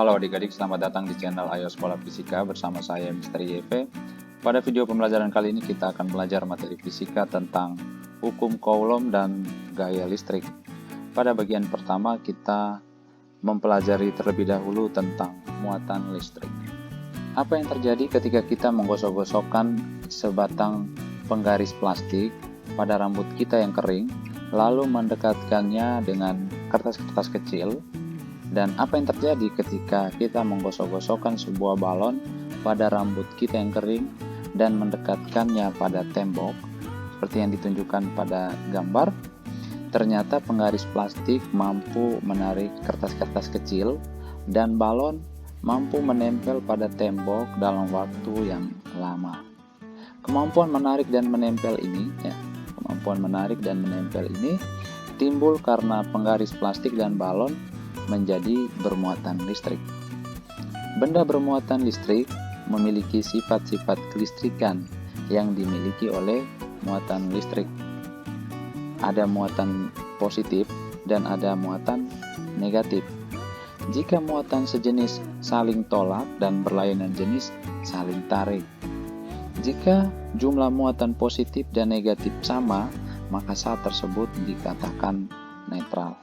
Halo adik-adik, selamat datang di channel Ayo Sekolah Fisika bersama saya Mr. YV. Pada video pembelajaran kali ini kita akan belajar materi fisika tentang hukum Coulomb dan gaya listrik. Pada bagian pertama kita mempelajari terlebih dahulu tentang muatan listrik. Apa yang terjadi ketika kita menggosok-gosokkan sebatang penggaris plastik pada rambut kita yang kering, lalu mendekatkannya dengan kertas-kertas kecil? Dan apa yang terjadi ketika kita menggosok-gosokkan sebuah balon pada rambut kita yang kering dan mendekatkannya pada tembok, seperti yang ditunjukkan pada gambar? Ternyata penggaris plastik mampu menarik kertas-kertas kecil dan balon mampu menempel pada tembok dalam waktu yang lama. Kemampuan menarik dan menempel ini, timbul karena penggaris plastik dan balon menjadi bermuatan listrik. Benda bermuatan listrik memiliki sifat-sifat kelistrikan yang dimiliki oleh muatan listrik. Ada muatan positif dan ada muatan negatif. Jika muatan sejenis saling tolak dan berlainan jenis saling tarik. Jika jumlah muatan positif dan negatif sama, maka saat tersebut dikatakan netral.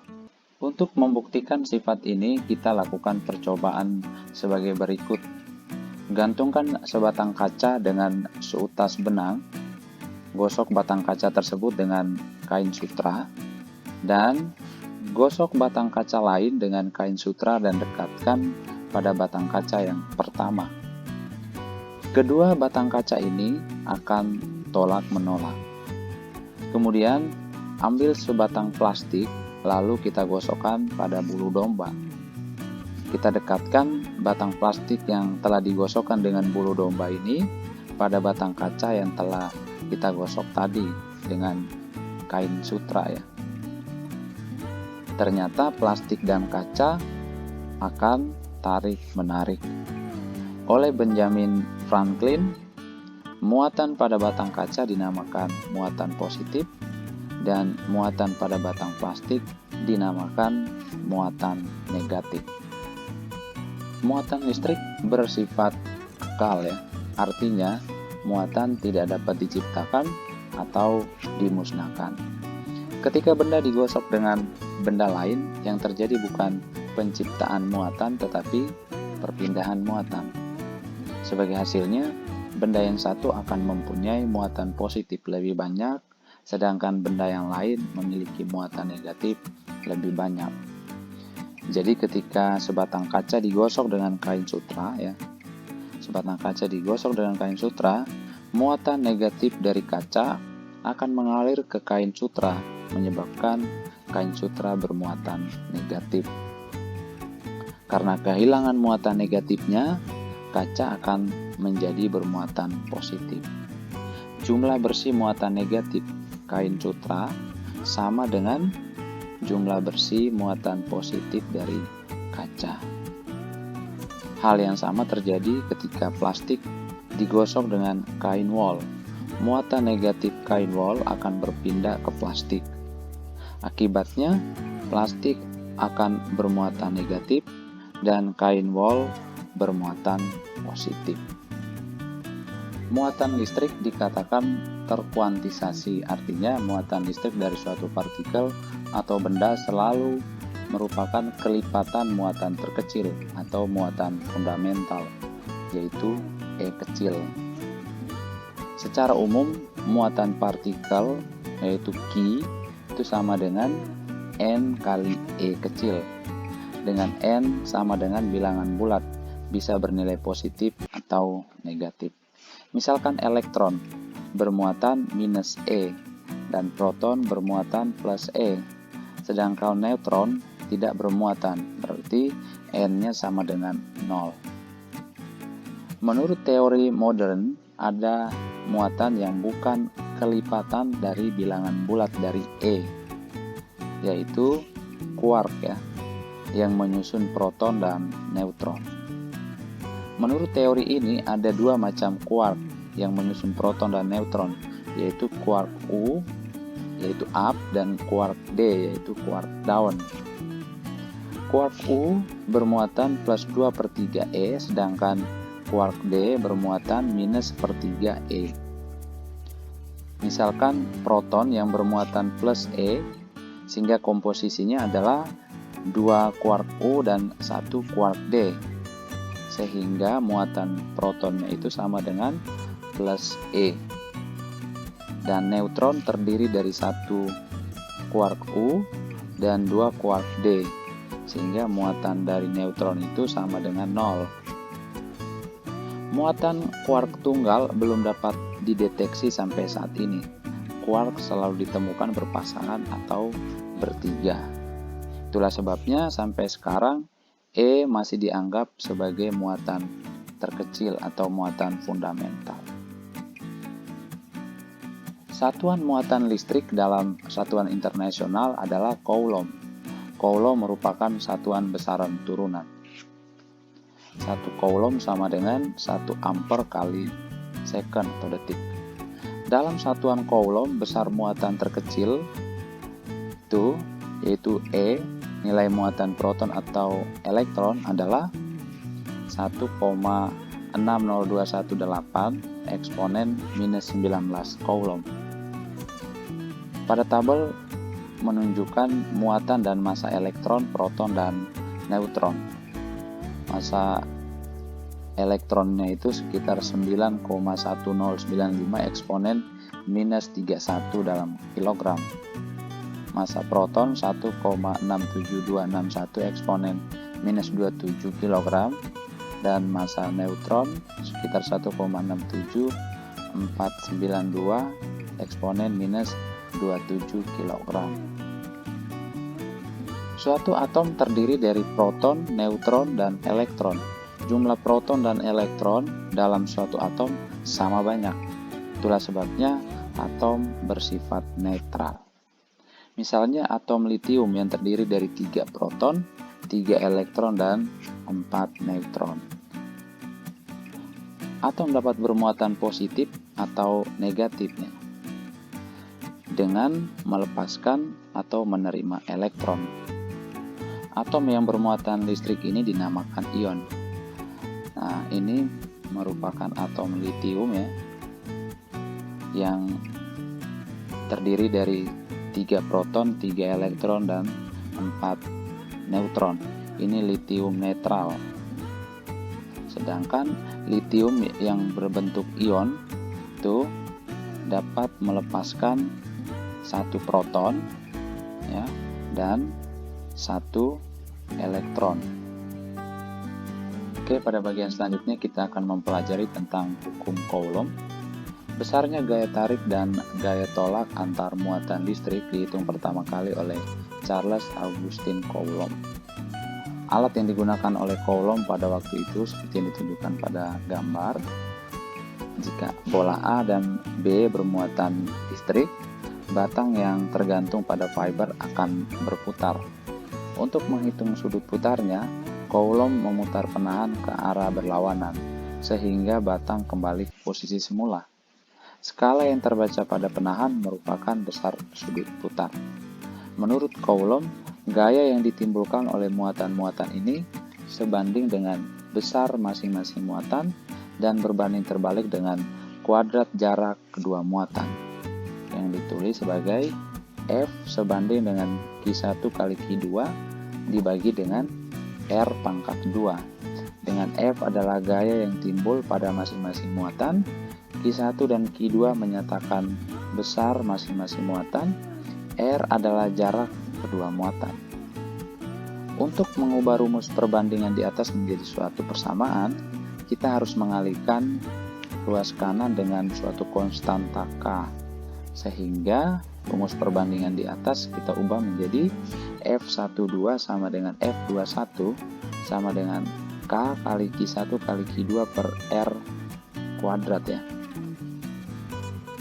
Untuk membuktikan sifat ini, kita lakukan percobaan sebagai berikut. Gantungkan sebatang kaca dengan seutas benang, gosok batang kaca tersebut dengan kain sutra, dan gosok batang kaca lain dengan kain sutra dan dekatkan pada batang kaca yang pertama. Kedua batang kaca ini akan tolak-menolak. Kemudian, ambil sebatang plastik, lalu kita gosokkan pada bulu domba. Kita dekatkan batang plastik yang telah digosokkan dengan bulu domba ini pada batang kaca yang telah kita gosok tadi dengan kain sutra ya. Ternyata plastik dan kaca akan tarik-menarik. Oleh Benjamin Franklin, muatan pada batang kaca dinamakan muatan positif dan muatan pada batang plastik dinamakan muatan negatif. Muatan listrik bersifat kekal ya, artinya muatan tidak dapat diciptakan atau dimusnahkan. Ketika benda digosok dengan benda lain, yang terjadi bukan penciptaan muatan tetapi perpindahan muatan. Sebagai hasilnya, benda yang satu akan mempunyai muatan positif lebih banyak, sedangkan benda yang lain memiliki muatan negatif lebih banyak. Jadi ketika sebatang kaca digosok dengan kain sutra muatan negatif dari kaca akan mengalir ke kain sutra, menyebabkan kain sutra bermuatan negatif. Karena kehilangan muatan negatifnya, kaca akan menjadi bermuatan positif. Jumlah bersih muatan negatif kain sutra sama dengan jumlah bersih muatan positif dari kaca. Hal yang sama terjadi ketika plastik digosok dengan kain wol. Muatan negatif kain wol akan berpindah ke plastik. Akibatnya, plastik akan bermuatan negatif dan kain wol bermuatan positif. Muatan listrik dikatakan terkuantisasi, artinya muatan listrik dari suatu partikel atau benda selalu merupakan kelipatan muatan terkecil atau muatan fundamental, yaitu E kecil. Secara umum, muatan partikel, yaitu Q, itu sama dengan N kali E kecil, dengan N sama dengan bilangan bulat, bisa bernilai positif atau negatif. Misalkan elektron bermuatan minus E dan proton bermuatan plus E, sedangkan neutron tidak bermuatan, berarti N-nya sama dengan 0. Menurut teori modern, ada muatan yang bukan kelipatan dari bilangan bulat dari E, yaitu quark ya, yang menyusun proton dan neutron. Menurut teori ini ada dua macam quark yang menyusun proton dan neutron, yaitu quark U, yaitu up, dan quark D, yaitu quark down. Quark U bermuatan plus 2 per 3 E, sedangkan quark D bermuatan minus per 3 E. Misalkan proton yang bermuatan plus E, sehingga komposisinya adalah 2 quark U dan 1 quark D, sehingga muatan protonnya itu sama dengan plus E. Dan neutron terdiri dari 1 quark U dan 2 quark D, sehingga muatan dari neutron itu sama dengan 0. Muatan quark tunggal belum dapat dideteksi sampai saat ini. Quark selalu ditemukan berpasangan atau bertiga. Itulah sebabnya sampai sekarang E masih dianggap sebagai muatan terkecil atau muatan fundamental. Satuan muatan listrik dalam satuan internasional adalah coulomb. Coulomb merupakan satuan besaran turunan. 1 coulomb sama dengan 1 ampere kali second atau detik. Dalam satuan coulomb, besar muatan terkecil itu yaitu E, nilai muatan proton atau elektron adalah 1,60218 eksponen minus 19 coulomb. Pada tabel menunjukkan muatan dan massa elektron, proton, dan neutron. Massa elektronnya itu sekitar 9,1095 eksponen minus 31 dalam kilogram. Massa proton 1,67261 eksponen minus 27 kg, dan massa neutron sekitar 1,67492 eksponen minus 27 kg. Suatu atom terdiri dari proton, neutron, dan elektron. Jumlah proton dan elektron dalam suatu atom sama banyak. Itulah sebabnya atom bersifat netral. Misalnya atom litium yang terdiri dari 3 proton, 3 elektron, dan 4 neutron. Atom dapat bermuatan positif atau negatifnya dengan melepaskan atau menerima elektron. Atom yang bermuatan listrik ini dinamakan ion. Nah, ini merupakan atom litium ya, yang terdiri dari 3 proton, 3 elektron, dan 4 neutron. Ini litium netral. Sedangkan litium yang berbentuk ion itu dapat melepaskan 1 proton ya, dan 1 elektron. Oke, pada bagian selanjutnya kita akan mempelajari tentang hukum Coulomb. Besarnya gaya tarik dan gaya tolak antar muatan listrik dihitung pertama kali oleh Charles Augustin Coulomb. Alat yang digunakan oleh Coulomb pada waktu itu seperti yang ditunjukkan pada gambar. Jika bola A dan B bermuatan listrik, batang yang tergantung pada fiber akan berputar. Untuk menghitung sudut putarnya, Coulomb memutar penahan ke arah berlawanan, sehingga batang kembali ke posisi semula. Skala yang terbaca pada penahan merupakan besar sudut putar. Menurut Coulomb, gaya yang ditimbulkan oleh muatan-muatan ini sebanding dengan besar masing-masing muatan dan berbanding terbalik dengan kuadrat jarak kedua muatan, yang ditulis sebagai F sebanding dengan Q1 kali Q2 dibagi dengan R pangkat 2, dengan F adalah gaya yang timbul pada masing-masing muatan, Q1 dan Q2 menyatakan besar masing-masing muatan, R adalah jarak kedua muatan. Untuk mengubah rumus perbandingan di atas menjadi suatu persamaan, kita harus mengalihkan ruas kanan dengan suatu konstanta K, sehingga rumus perbandingan di atas kita ubah menjadi F12 sama dengan F21 sama dengan K kali Q1 kali Q2 per R kuadrat ya,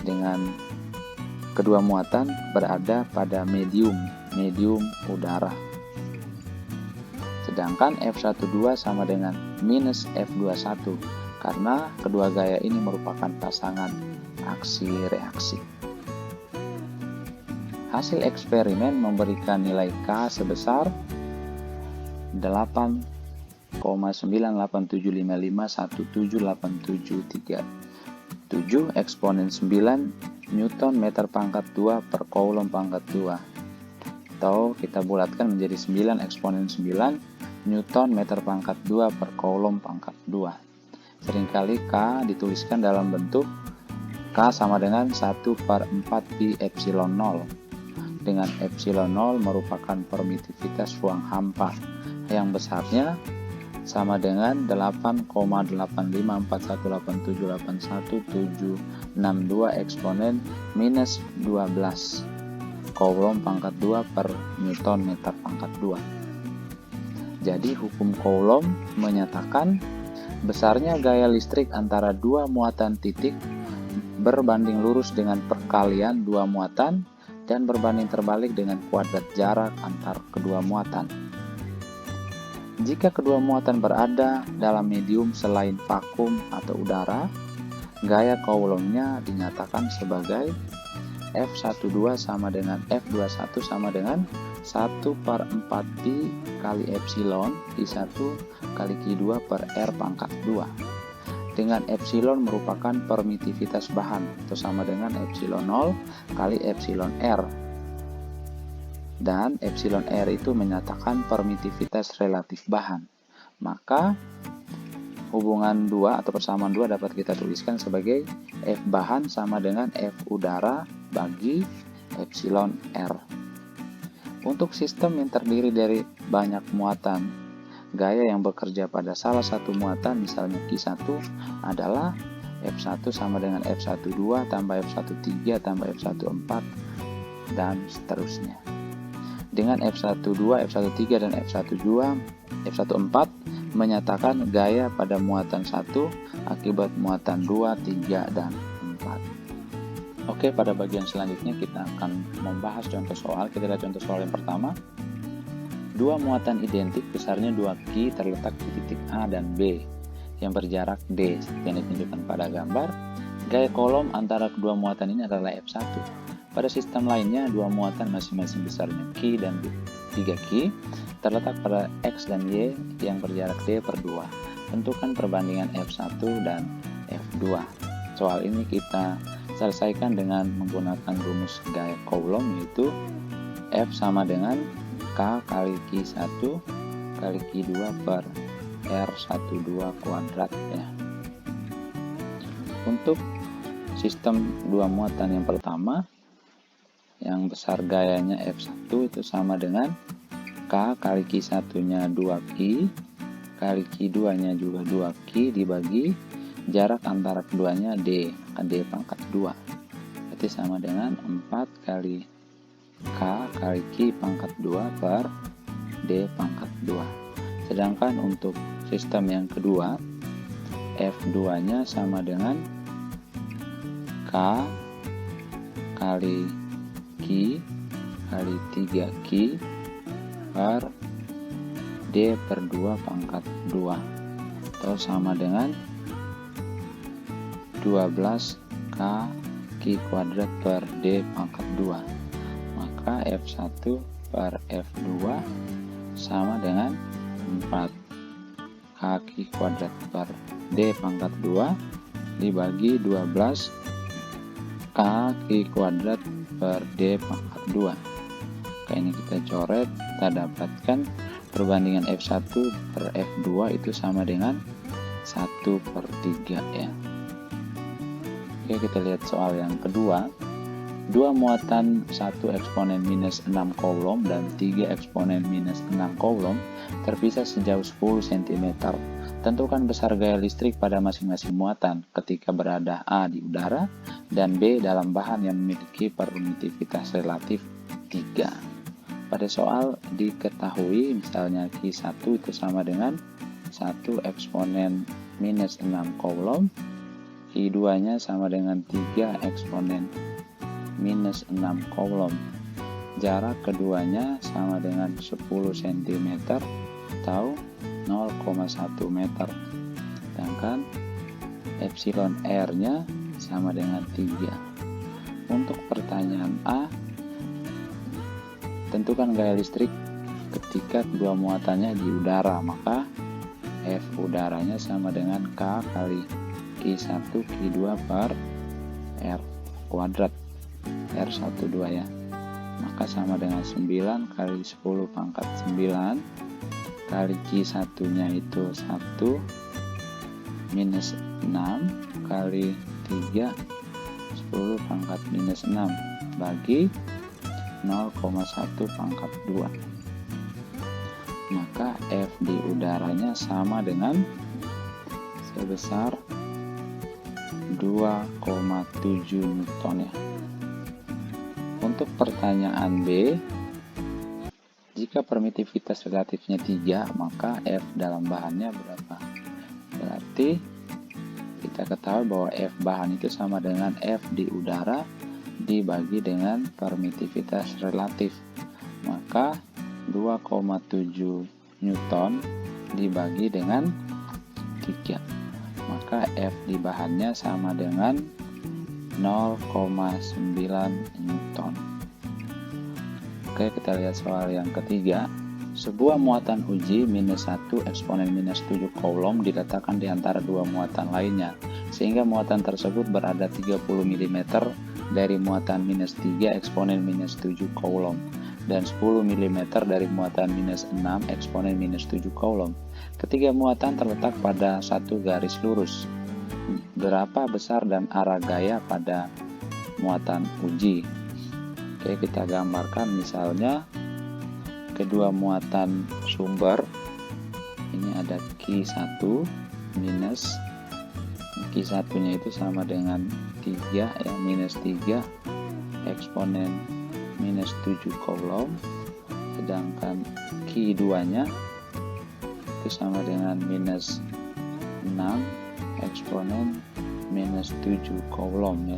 dengan kedua muatan berada pada medium udara. Sedangkan F12 sama dengan minus F21 karena kedua gaya ini merupakan pasangan aksi-reaksi. Hasil eksperimen memberikan nilai K sebesar 8,987551787 eksponen 9 Newton meter pangkat 2 per Coulomb pangkat 2, atau kita bulatkan menjadi 9 eksponen 9 Newton meter pangkat 2 per Coulomb pangkat 2. Seringkali K dituliskan dalam bentuk K sama dengan 1/4 pi epsilon 0, dengan epsilon 0 merupakan permitivitas ruang hampa yang besarnya sama dengan 8,85418781762 eksponen minus 12 Coulomb pangkat 2 per Newton meter pangkat 2. Jadi hukum Coulomb menyatakan besarnya gaya listrik antara dua muatan titik berbanding lurus dengan perkalian dua muatan dan berbanding terbalik dengan kuadrat jarak antar kedua muatan. Jika kedua muatan berada dalam medium selain vakum atau udara, gaya Coulomb-nya dinyatakan sebagai F12 sama dengan F21 sama dengan 1/4 pi kali epsilon I1 kali Q2 per R pangkat 2, dengan epsilon merupakan permitivitas bahan atau sama dengan epsilon 0 kali epsilon R, dan epsilon R itu menyatakan permitivitas relatif bahan. Maka hubungan 2 atau persamaan 2 dapat kita tuliskan sebagai F bahan sama dengan F udara bagi epsilon R. Untuk sistem yang terdiri dari banyak muatan, gaya yang bekerja pada salah satu muatan, misalnya Q1, adalah F1 sama dengan F12 tambah F13 tambah F14 dan seterusnya. Dengan F12, F13 dan F14 menyatakan gaya pada muatan 1 akibat muatan 2, 3, dan 4. Oke, pada bagian selanjutnya kita akan membahas contoh soal. Kita lihat contoh soal yang pertama. Dua muatan identik besarnya 2Q terletak di titik A dan B yang berjarak D seperti yang ditunjukkan pada gambar. Gaya Coulomb antara kedua muatan ini adalah F1. Pada sistem lainnya, dua muatan masing-masing besarnya Q dan 3Q terletak pada X dan Y yang berjarak D per 2. Tentukan perbandingan F1 dan F2. Soal ini kita selesaikan dengan menggunakan rumus gaya Coulomb, yaitu F sama dengan K kali Q1 kali Q2 per R12 kuadrat ya. Untuk sistem dua muatan yang pertama, yang besar gayanya F1 itu sama dengan K kali Q1 nya 2Q kali Q2 nya juga 2Q dibagi jarak antara keduanya D, D pangkat 2, berarti sama dengan 4 kali K kali Q pangkat 2 per D pangkat 2. Sedangkan untuk sistem yang kedua, F2 nya sama dengan K kali Q kali 3Q per D per 2 pangkat 2, atau sama dengan 12K Q kuadrat per D pangkat 2. Maka F1 per F2 sama dengan 4 Q kuadrat per D pangkat 2 dibagi 12 Q kuadrat per D pangkat 2. Ini kita coret, kita dapatkan perbandingan F1 per F2 itu sama dengan 1/3 ya. Oke, kita lihat soal yang kedua. Dua muatan 1 eksponen minus 6 Coulomb dan 3 eksponen minus 6 Coulomb terpisah sejauh 10 cm. Tentukan besar gaya listrik pada masing-masing muatan ketika berada A di udara dan B dalam bahan yang memiliki permitivitas relatif 3. Pada soal diketahui misalnya Q1 itu sama dengan 1 eksponen minus 6 Coulomb, Q2 nya sama dengan 3 eksponen minus 6 Coulomb. Jarak keduanya sama dengan 10 cm atau 0,1 meter. Sedangkan epsilon R nya sama dengan 3. Untuk pertanyaan A, tentukan gaya listrik ketika kedua muatannya di udara, maka F udaranya sama dengan K kali Q1 Q2 per R kuadrat R12 ya. Maka sama dengan 9 kali 10 pangkat 9 kali Q1 nya itu 1 minus 6 kali 3 10 pangkat minus 6 bagi 0,1 pangkat 2. Maka F di udaranya sama dengan sebesar 2,7 Newton ya. Untuk pertanyaan B, jika permitivitas relatifnya 3, maka F dalam bahannya berapa? Berarti kita ketahui bahwa F bahan itu sama dengan F di udara dibagi dengan permitivitas relatif. Maka 2,7 Newton dibagi dengan 3. Maka F di bahannya sama dengan 0,9 Newton. Oke, kita lihat soal yang ketiga. Sebuah muatan uji minus 1 eksponen minus 7 coulomb diletakkan di antara dua muatan lainnya, sehingga muatan tersebut berada 30 mm dari muatan minus 3 eksponen minus 7 coulomb dan 10 mm dari muatan minus 6 eksponen minus 7 coulomb. Ketiga muatan terletak pada satu garis lurus. Berapa besar dan arah gaya pada muatan uji? Oke, kita gambarkan misalnya kedua muatan sumber. Ini ada Q1 minus Q1 nya itu sama dengan 3 ya, minus 3 eksponen minus 7 coulomb, sedangkan Q2 nya itu sama dengan minus 6 eksponen minus 7 coulomb ya.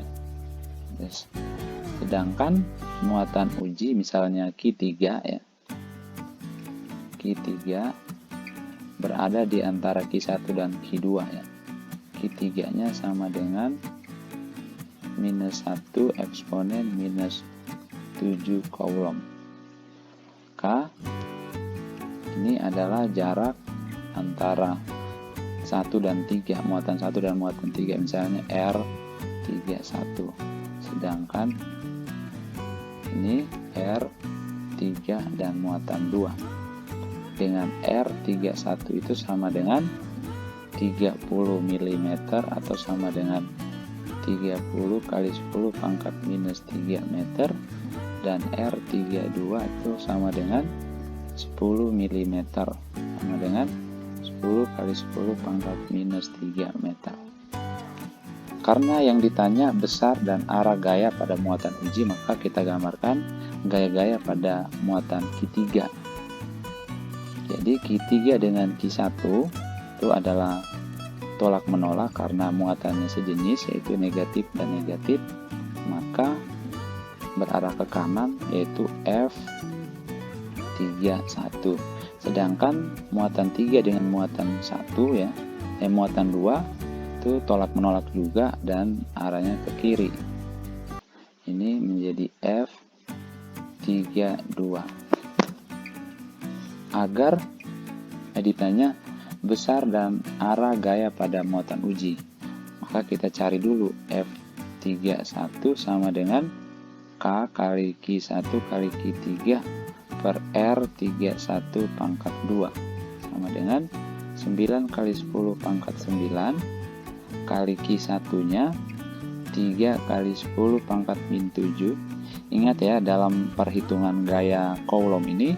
Sedangkan muatan uji misalnya Q3 ya, Q3 berada di antara Q1 dan Q2 ya. Q3 nya sama dengan minus 1 eksponen minus 7 coulomb. K ini adalah jarak antara 1 dan 3, muatan 1 dan muatan 3, misalnya R31. Sedangkan ini R3 dan muatan 2. Dengan R31 itu sama dengan 30 mm atau sama dengan 30 kali 10 pangkat minus 3 meter, dan R32 itu sama dengan 10 mm sama dengan 10 kali 10 pangkat minus 3 meter. Karena yang ditanya besar dan arah gaya pada muatan uji, maka kita gambarkan gaya-gaya pada muatan Q3. Jadi Q3 dengan Q1 itu adalah tolak menolak karena muatannya sejenis, yaitu negatif dan negatif, maka berarah ke kanan, yaitu F31. Sedangkan muatan 3 dengan muatan 1 ya, muatan 2 itu tolak menolak juga dan arahnya ke kiri. Ini menjadi F32. Agar ditanya besar dan arah gaya pada muatan uji, maka kita cari dulu F31 sama dengan K kali Q1 kali Q3 per R31 pangkat 2 sama dengan 9 kali 10 pangkat 9 kali Q1 nya 3 kali 10 pangkat min 7. Ingat ya, dalam perhitungan gaya coulomb ini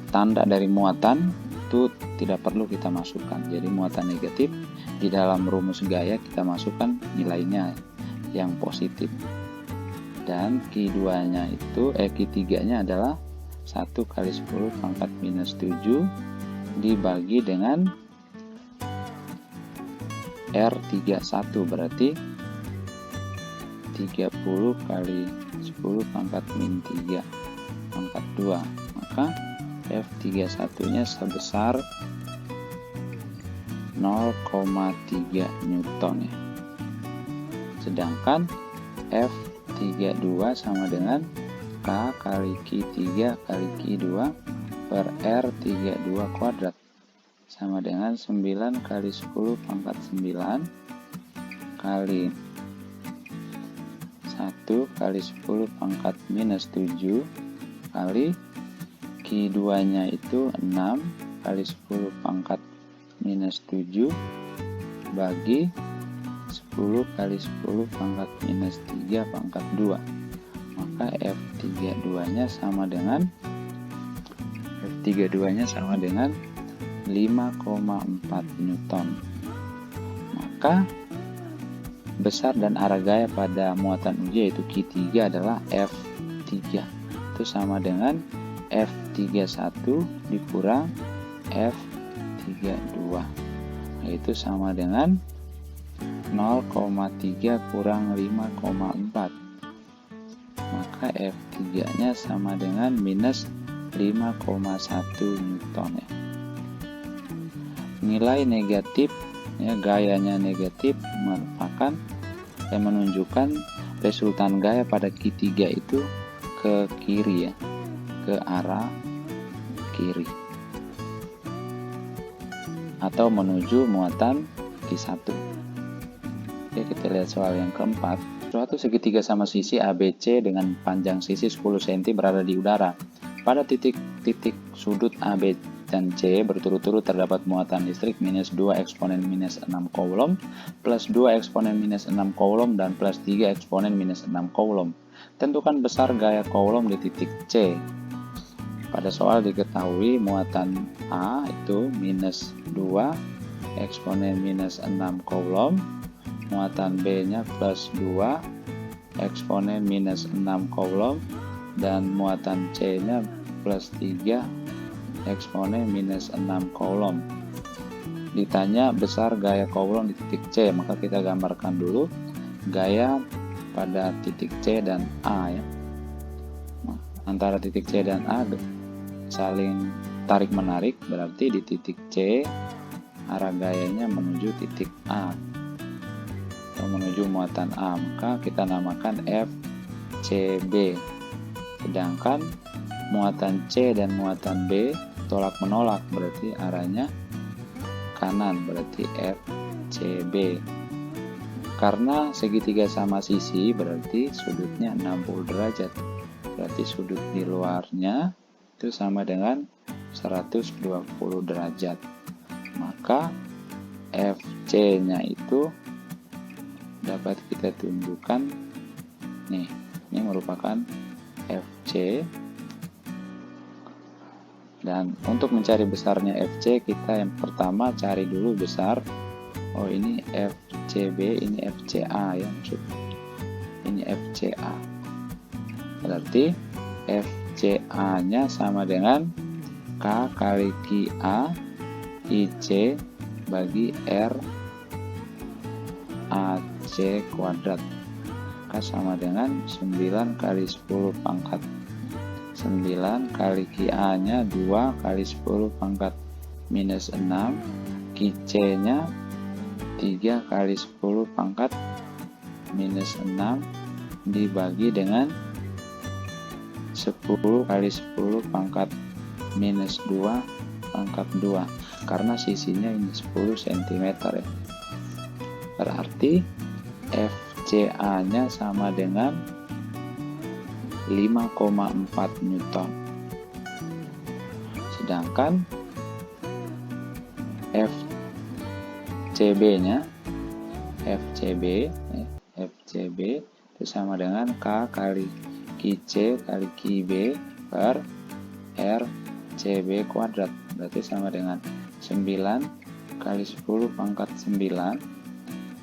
tanda dari muatan itu tidak perlu kita masukkan. Jadi muatan negatif di dalam rumus gaya kita masukkan nilainya yang positif. Dan Q2 nya itu Q3 nya adalah 1 kali 10 pangkat minus 7 dibagi dengan R31, berarti 30 kali 10 pangkat min 3 pangkat 2. Maka F31 nya sebesar 0,3 Newton ya. Sedangkan F32 sama dengan K kali Q3 kali Q2 per R32 kuadrat sama dengan 9 kali 10 pangkat 9 kali 1 kali 10 pangkat minus 7 kali Q2 nya itu 6 kali 10 pangkat minus 7 bagi 10 kali 10 pangkat minus 3 pangkat 2. Maka F32 nya sama dengan 5,4 Newton. Maka besar dan arah gaya pada muatan uji yaitu Q3 adalah F3. Itu sama dengan F31 dikurang F32. Yaitu sama dengan 0,3 kurang 5,4. Maka F3 nya sama dengan minus 5,1 Newton ya. Nilai negatif ya, gayanya negatif merupakan yang menunjukkan resultan gaya pada Q3 itu ke kiri ya, ke arah kiri atau menuju muatan Q1. Oke, kita lihat soal yang keempat. Suatu segitiga sama sisi ABC dengan panjang sisi 10 cm berada di udara. Pada titik-titik sudut AB dan C berturut-turut terdapat muatan listrik minus 2 eksponen minus 6 coulomb, plus 2 eksponen minus 6 coulomb, dan plus 3 eksponen minus 6 coulomb. Tentukan besar gaya coulomb di titik C. Pada soal diketahui muatan A itu minus 2 eksponen minus 6 coulomb, muatan B nya plus 2 eksponen minus 6 coulomb, dan muatan C nya plus 3 eksponen minus 6 coulomb. Ditanya besar gaya coulomb di titik C, maka kita gambarkan dulu gaya pada titik C dan A ya. Nah, antara titik C dan A saling tarik menarik, berarti di titik C arah gayanya menuju titik A atau menuju muatan A, maka kita namakan FCB. Sedangkan muatan C dan muatan B tolak menolak, berarti arahnya kanan, berarti FCB. Karena segitiga sama sisi berarti sudutnya 60 derajat, berarti sudut di luarnya itu sama dengan 120 derajat. Maka FC nya itu dapat kita tunjukkan nih, ini merupakan FC. Dan untuk mencari besarnya FC, kita yang pertama cari dulu besar. Oh, ini FCB, ini FCA ya, maksud ini FCA. Berarti FCA nya sama dengan K kali QA IC bagi R AC kuadrat. K sama dengan 9 kali 10 pangkat 9 kali QA nya 2 kali 10 pangkat minus 6, QC nya 3 kali 10 pangkat minus 6 dibagi dengan 10 kali 10 pangkat minus 2 pangkat 2, karena sisinya ini 10 cm ya. Berarti FCA nya sama dengan 5,4 Newton. Sedangkan FCB nya FCB itu sama dengan K kali QC kali QB per RCB kuadrat, berarti sama dengan 9 kali 10 pangkat 9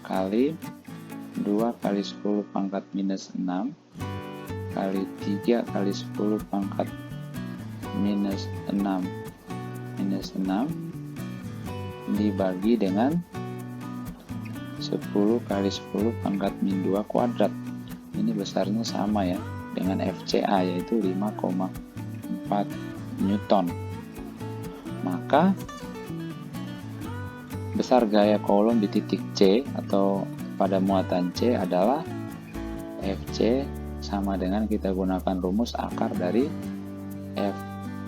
kali 2 kali 10 pangkat minus 6 kali 3 kali 10 pangkat minus 6 dibagi dengan 10 kali 10 pangkat min 2 kuadrat. Ini besarnya sama ya dengan FCA, yaitu 5,4 Newton. Maka besar gaya coulomb di titik C atau pada muatan C adalah FC sama dengan kita gunakan rumus akar dari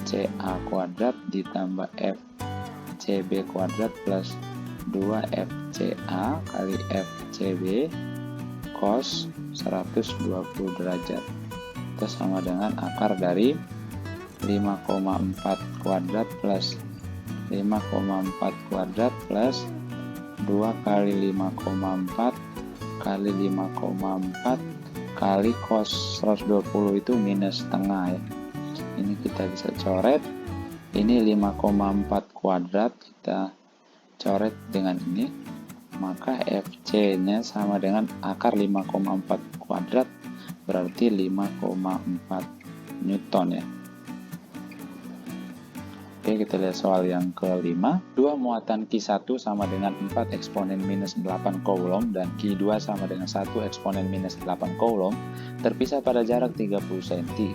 FCA kuadrat ditambah FCB kuadrat plus 2 FCA kali FCB cos 120 derajat. Itu sama dengan akar dari 5,4 kuadrat plus 5,4 kuadrat plus 2 kali 5,4 kali 5,4 kali cos 120 itu minus setengah ya. Ini kita bisa coret. Ini 5,4 kuadrat kita coret dengan ini. Maka FC-nya sama dengan akar 5,4 kuadrat berarti 5,4 Newton ya. Oke, kita lihat soal yang kelima. 2 muatan Q1 sama dengan 4 eksponen minus 8 coulomb dan Q2 sama dengan 1 eksponen minus 8 coulomb terpisah pada jarak 30 cm.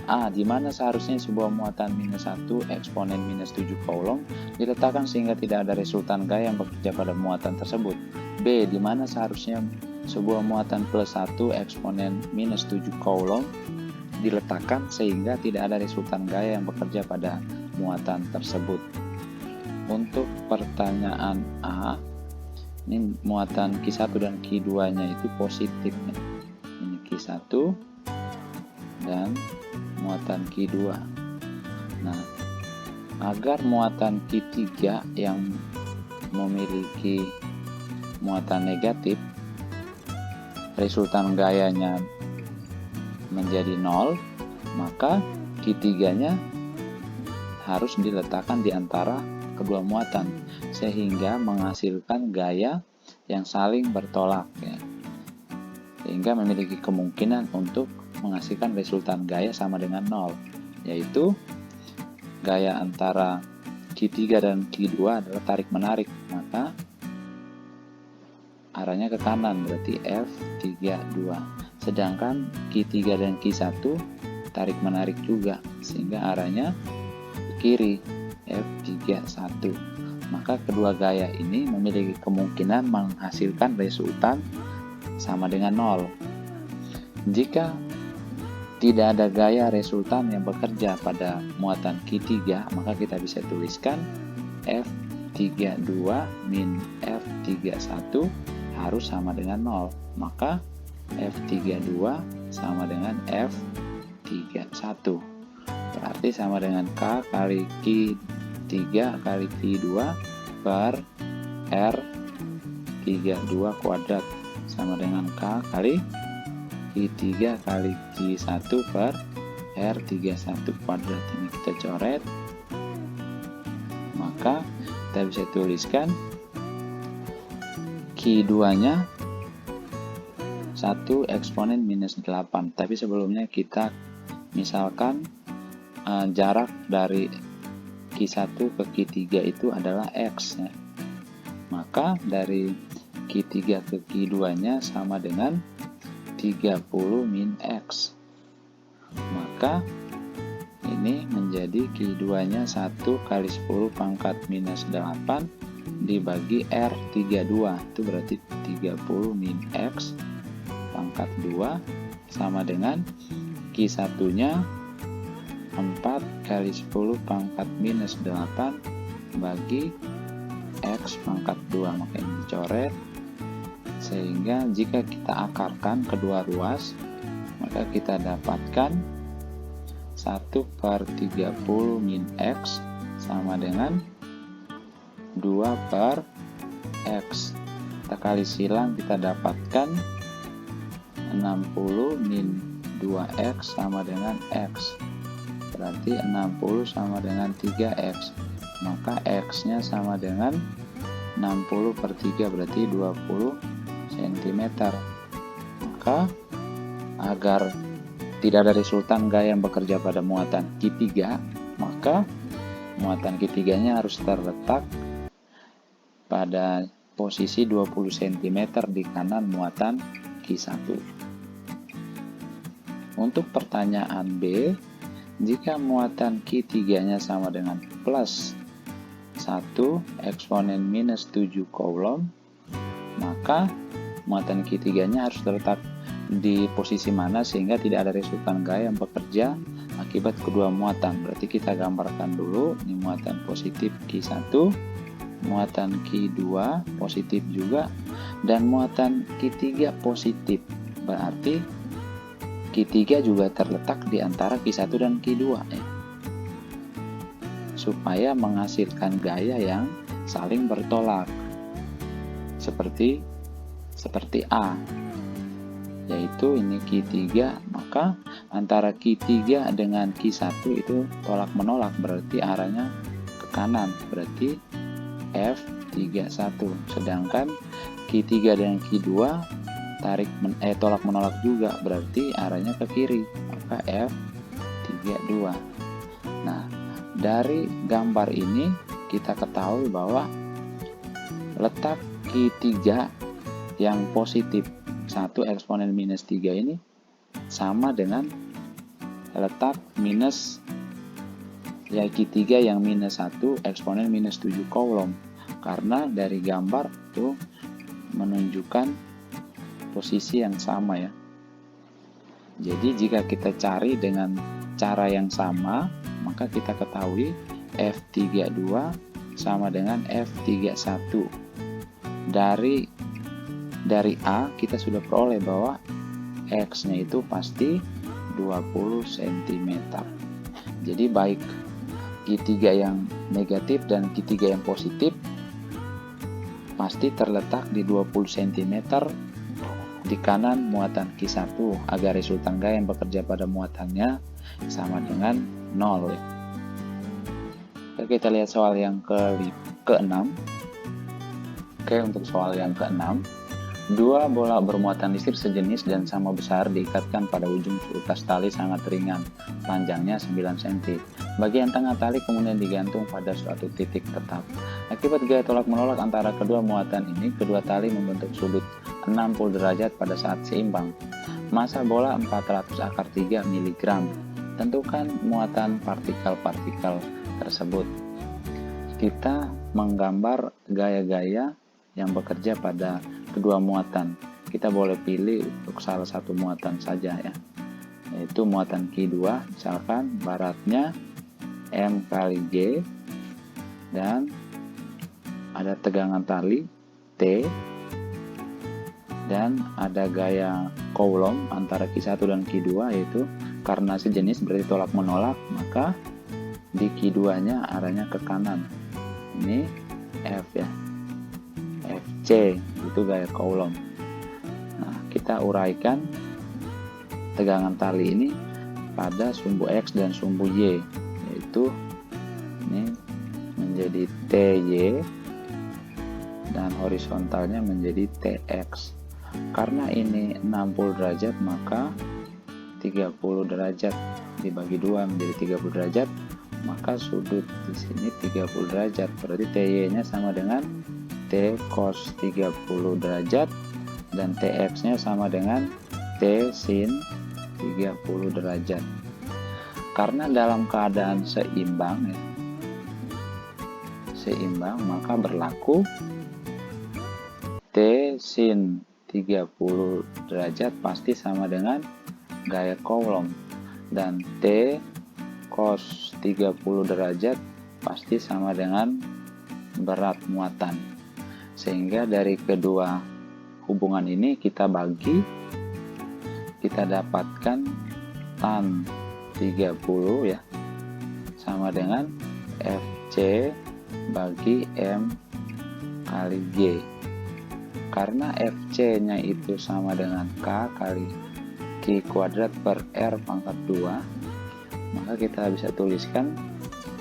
A. Di mana seharusnya sebuah muatan minus 1 eksponen minus 7 coulomb diletakkan sehingga tidak ada resultan gaya yang bekerja pada muatan tersebut. B. Di mana seharusnya sebuah muatan plus 1 eksponen minus 7 coulomb diletakkan sehingga tidak ada resultan gaya yang bekerja pada muatan tersebut. Untuk pertanyaan A, ini muatan Q1 dan Q2 nya itu positif nih. Ini Q1 dan muatan Q2. Nah, agar muatan Q3 yang memiliki muatan negatif resultan gayanya menjadi 0, maka Q3 nya harus diletakkan di antara kedua muatan sehingga menghasilkan gaya yang saling bertolak ya. Sehingga memiliki kemungkinan untuk menghasilkan resultan gaya sama dengan 0, yaitu gaya antara Q3 dan Q2 adalah tarik menarik, maka arahnya ke kanan berarti F32. Sedangkan Q3 dan Q1 tarik menarik juga sehingga arahnya kiri F31. Maka kedua gaya ini memiliki kemungkinan menghasilkan resultan sama dengan 0. Jika tidak ada gaya resultan yang bekerja pada muatan Q3, maka kita bisa tuliskan F32 min F31 harus sama dengan 0. Maka F32 sama dengan F31. Berarti sama dengan K kali Q3 kali Q2 per R32 kuadrat sama dengan K kali Q3 kali Q1 per R31 kuadrat. Ini kita coret. Maka kita bisa tuliskan Q2 nya 1 eksponen minus 8. Tapi sebelumnya kita misalkan jarak dari Q1 ke Q3 itu adalah X ya. Maka dari Q3 ke Q2 nya sama dengan 30 min X. Maka ini menjadi Q2 nya 1 kali 10 pangkat minus 8 dibagi R32. Itu berarti 30 min X pangkat 2 sama dengan Q1 nya 4 kali 10 pangkat minus 8 bagi X pangkat 2. Maka ini dicoret. Sehingga jika kita akarkan kedua ruas, maka kita dapatkan 1 per 30 min X sama dengan 2 per X. Kita kali silang, kita dapatkan 60 min 2X sama dengan X. Berarti 60 sama dengan 3X. Maka X nya sama dengan 60 per 3 berarti 20 cm. Maka agar tidak ada resultan gaya yang bekerja pada muatan Q3, maka muatan Q3 nya harus terletak pada posisi 20 cm di kanan muatan Q1. Untuk pertanyaan B, jika muatan Q3 nya sama dengan plus 1 eksponen minus 7 coulomb, maka muatan Q3 nya harus terletak di posisi mana sehingga tidak ada resultan gaya yang bekerja akibat kedua muatan. Berarti kita gambarkan dulu, ini muatan positif Q1, muatan Q2 positif juga, dan muatan Q3 positif. Berarti Q3 juga terletak di antara Q1 dan Q2 ya, supaya menghasilkan gaya yang saling bertolak seperti A, yaitu ini Q3, maka antara Q3 dengan Q1 itu tolak menolak, berarti arahnya ke kanan, berarti F31. Sedangkan Q3 dan Q2 tolak menolak juga, berarti arahnya ke kiri, maka F32. Nah, dari gambar ini kita ketahui bahwa letak Q3 yang positif 1 eksponen minus 3 ini sama dengan letak minus ya Q3 yang minus 1 eksponen minus 7 coulomb, karena dari gambar itu menunjukkan posisi yang sama ya. Jadi jika kita cari dengan cara yang sama, maka kita ketahui F32 sama dengan F31. Dari A kita sudah peroleh bahwa X-nya itu pasti 20 cm. Jadi baik Q3 yang negatif dan Q3 yang positif pasti terletak di 20 cm di kanan muatan Q1 agar resultan gaya yang bekerja pada muatannya sama dengan 0 ya. Oke, kita lihat soal yang ke-6. Oke, untuk soal yang ke-6, dua bola bermuatan listrik sejenis dan sama besar diikatkan pada ujung seutas tali sangat ringan, panjangnya 9 cm. Bagian tengah tali kemudian digantung pada suatu titik tetap. Akibat gaya tolak menolak antara kedua muatan ini, kedua tali membentuk sudut 60 derajat pada saat seimbang. Massa bola 400/3 mg. Tentukan muatan partikel-partikel tersebut. Kita menggambar gaya-gaya yang bekerja pada kedua muatan. Kita boleh pilih untuk salah satu muatan saja ya, yaitu muatan Q2, misalkan baratnya M kali G dan ada tegangan tali T dan ada gaya coulomb antara Q1 dan Q2, yaitu karena sejenis berarti tolak menolak, maka di Q2 nya arahnya ke kanan. Ini F ya, FC itu gaya coulomb. Nah, kita uraikan tegangan tali ini pada sumbu X dan sumbu Y, yaitu ini menjadi TY dan horizontalnya menjadi TX. Karena ini 60 derajat, maka 30 derajat dibagi 2 menjadi 30 derajat, maka sudut di sini 30 derajat, berarti TY-nya sama dengan T cos 30 derajat dan TX-nya sama dengan T sin 30 derajat. Karena dalam keadaan seimbang ya, seimbang, maka berlaku T sin 30 derajat pasti sama dengan gaya coulomb dan T cos 30 derajat pasti sama dengan berat muatan. Sehingga dari kedua hubungan ini kita bagi, kita dapatkan tan 30 ya sama dengan FC bagi M kali G. Karena FC-nya itu sama dengan K kali Q kuadrat per R pangkat 2, maka kita bisa tuliskan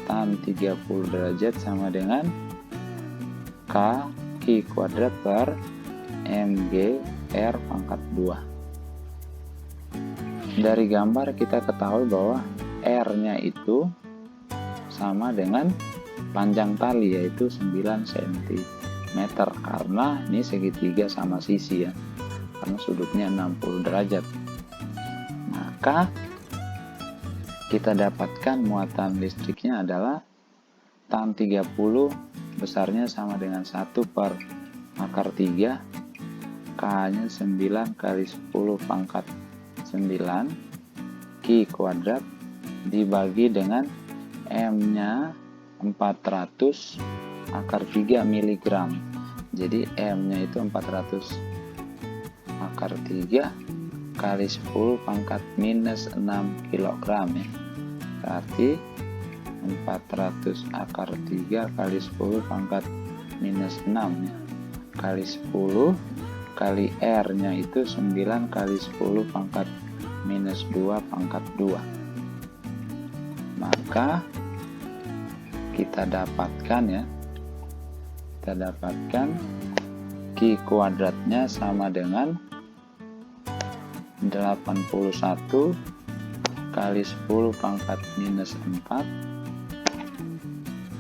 tan 30 derajat sama dengan K Q kuadrat per MG R pangkat 2. Dari gambar kita ketahui bahwa R-nya itu sama dengan panjang tali, yaitu 9 cm, karena ini segitiga sama sisi ya, karena sudutnya 60 derajat. Maka kita dapatkan muatan listriknya adalah tan 30 besarnya sama dengan 1 per akar 3, K-nya 9 kali 10 pangkat 9 Q kuadrat dibagi dengan M-nya 400 akar 3 mg. Jadi M-nya itu 400 akar 3 kali 10 pangkat minus 6 kg ya. Berarti 400 akar 3 kali 10 pangkat minus 6 ya. Kali 10 kali R-nya itu 9 kali 10 pangkat minus 2 pangkat 2. Maka kita dapatkan ya, Q kuadratnya sama dengan 81 kali 10 pangkat minus 4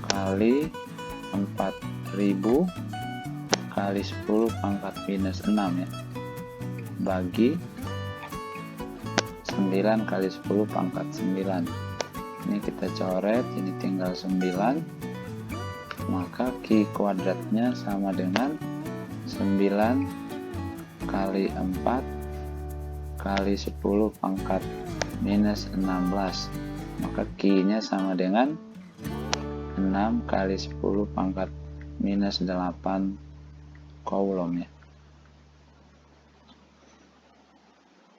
kali 4000 kali 10 pangkat minus 6 ya, bagi 9 kali 10 pangkat 9. Ini kita coret, ini tinggal 9, maka Q kuadratnya sama dengan 9 kali 4 kali 10 pangkat minus 16, maka Q-nya sama dengan 6 kali 10 pangkat minus 8 coulomb ya.